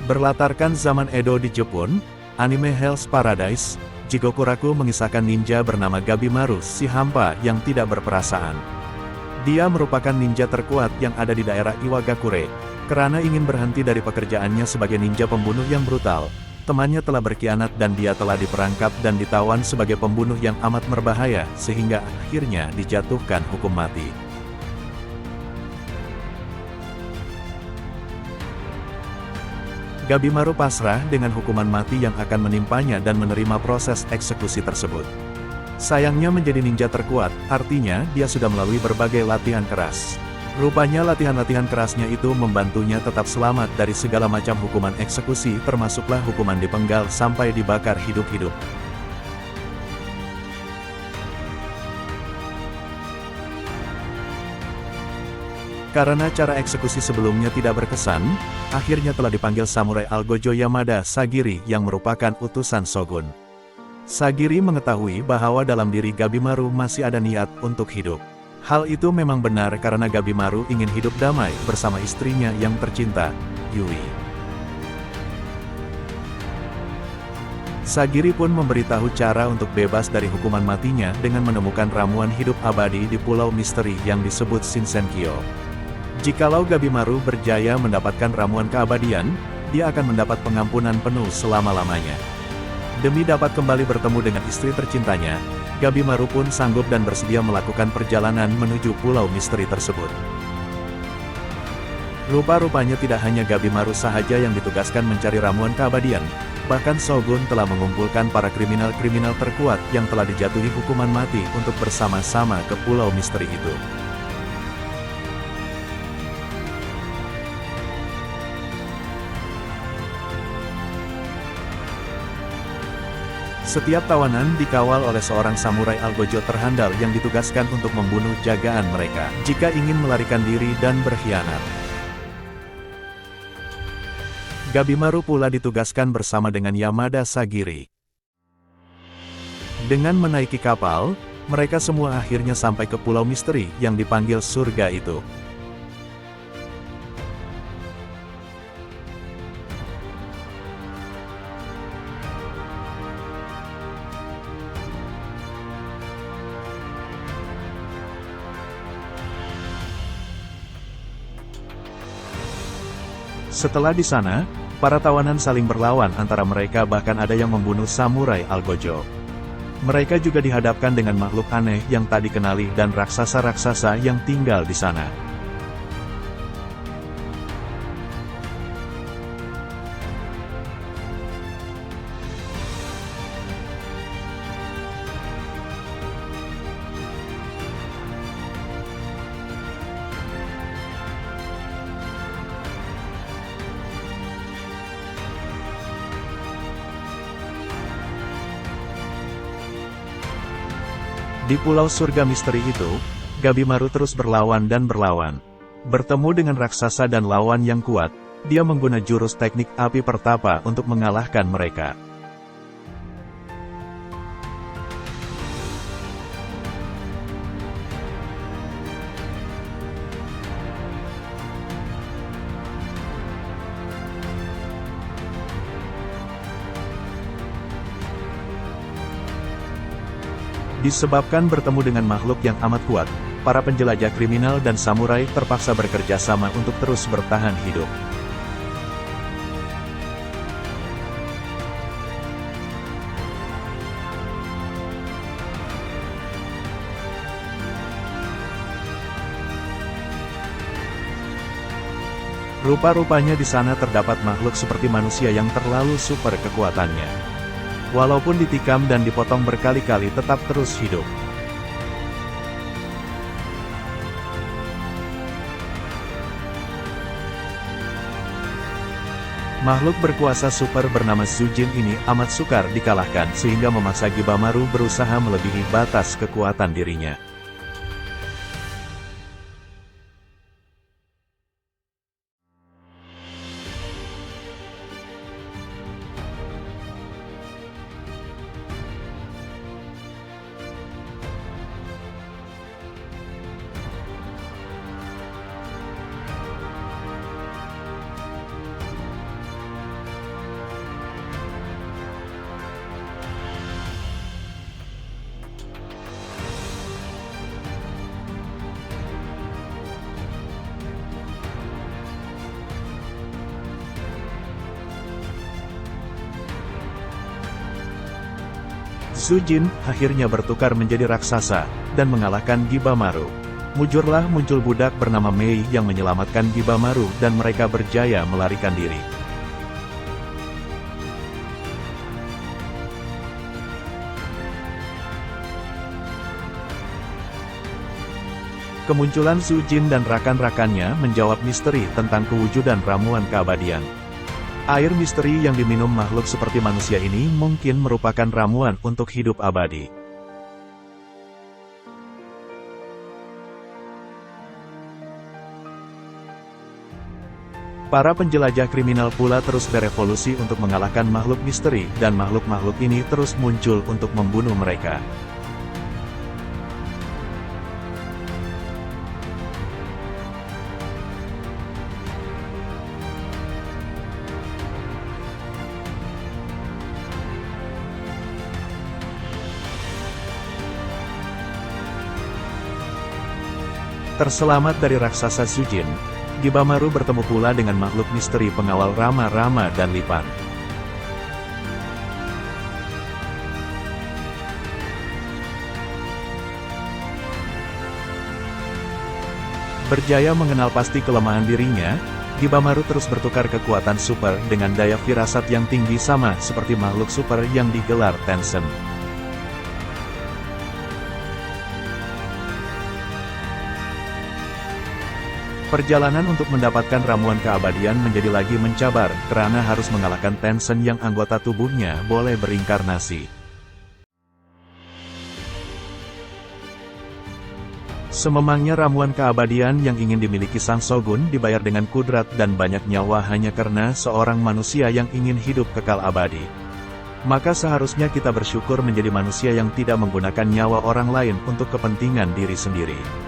Berlatarkan zaman Edo di Jepun, anime Hell's Paradise, Jigokuraku mengisahkan ninja bernama Gabimaru si hampa yang tidak berperasaan. Dia merupakan ninja terkuat yang ada di daerah Iwagakure. Karena ingin berhenti dari pekerjaannya sebagai ninja pembunuh yang brutal, temannya telah berkhianat dan dia telah diperangkap dan ditawan sebagai pembunuh yang amat berbahaya, sehingga akhirnya dijatuhkan hukum mati. Gabimaru pasrah dengan hukuman mati yang akan menimpanya dan menerima proses eksekusi tersebut. Sayangnya menjadi ninja terkuat, artinya dia sudah melalui berbagai latihan keras. Rupanya latihan-latihan kerasnya itu membantunya tetap selamat dari segala macam hukuman eksekusi, termasuklah hukuman dipenggal sampai dibakar hidup-hidup. Karena cara eksekusi sebelumnya tidak berkesan, akhirnya telah dipanggil Samurai Algojo Yamada Sagiri yang merupakan utusan Shogun. Sagiri mengetahui bahwa dalam diri Gabimaru masih ada niat untuk hidup. Hal itu memang benar karena Gabimaru ingin hidup damai bersama istrinya yang tercinta, Yui. Sagiri pun memberitahu cara untuk bebas dari hukuman matinya dengan menemukan ramuan hidup abadi di Pulau Misteri yang disebut Shinsenkyo. Jikalau Gabimaru berjaya mendapatkan ramuan keabadian, dia akan mendapat pengampunan penuh selama-lamanya. Demi dapat kembali bertemu dengan istri tercintanya, Gabimaru pun sanggup dan bersedia melakukan perjalanan menuju Pulau Misteri tersebut. Rupa-rupanya tidak hanya Gabimaru sahaja yang ditugaskan mencari ramuan keabadian, bahkan Shogun telah mengumpulkan para kriminal-kriminal terkuat yang telah dijatuhi hukuman mati untuk bersama-sama ke Pulau Misteri itu. Setiap tawanan dikawal oleh seorang samurai Algojo terhandal yang ditugaskan untuk membunuh jagaan mereka, jika ingin melarikan diri dan berkhianat. Gabimaru pula ditugaskan bersama dengan Yamada Sagiri. Dengan menaiki kapal, mereka semua akhirnya sampai ke Pulau Misteri yang dipanggil surga itu. Setelah di sana, para tawanan saling berlawan antara mereka, bahkan ada yang membunuh samurai Algojo. Mereka juga dihadapkan dengan makhluk aneh yang tak dikenali dan raksasa-raksasa yang tinggal di sana. Di Pulau Surga Misteri itu, Gabimaru terus berlawan dan berlawan. Bertemu dengan raksasa dan lawan yang kuat, dia menggunakan jurus teknik api pertapa untuk mengalahkan mereka. Disebabkan bertemu dengan makhluk yang amat kuat, para penjelajah kriminal dan samurai terpaksa bekerja sama untuk terus bertahan hidup. Rupa-rupanya di sana terdapat makhluk seperti manusia yang terlalu super kekuatannya. Walaupun ditikam dan dipotong berkali-kali tetap terus hidup. Makhluk berkuasa super bernama Zujin ini amat sukar dikalahkan sehingga memaksa Gabimaru berusaha melebihi batas kekuatan dirinya. Sujin akhirnya bertukar menjadi raksasa, dan mengalahkan Gibamaru. Mujurlah muncul budak bernama Mei yang menyelamatkan Gibamaru dan mereka berjaya melarikan diri. Kemunculan Sujin dan rakan-rakannya menjawab misteri tentang kewujudan ramuan keabadian. Air misteri yang diminum makhluk seperti manusia ini mungkin merupakan ramuan untuk hidup abadi. Para penjelajah kriminal pula terus berevolusi untuk mengalahkan makhluk misteri, dan makhluk-makhluk ini terus muncul untuk membunuh mereka. Terselamat dari raksasa Sujin, Gibamaru bertemu pula dengan makhluk misteri pengawal Rama-Rama dan Lipan. Berjaya mengenal pasti kelemahan dirinya, Gibamaru terus bertukar kekuatan super dengan daya firasat yang tinggi sama seperti makhluk super yang digelar Tensen. Perjalanan untuk mendapatkan ramuan keabadian menjadi lagi mencabar, karena harus mengalahkan Tensen yang anggota tubuhnya boleh berinkarnasi. Sememangnya ramuan keabadian yang ingin dimiliki Sang Shogun dibayar dengan kudrat dan banyak nyawa hanya karena seorang manusia yang ingin hidup kekal abadi. Maka seharusnya kita bersyukur menjadi manusia yang tidak menggunakan nyawa orang lain untuk kepentingan diri sendiri.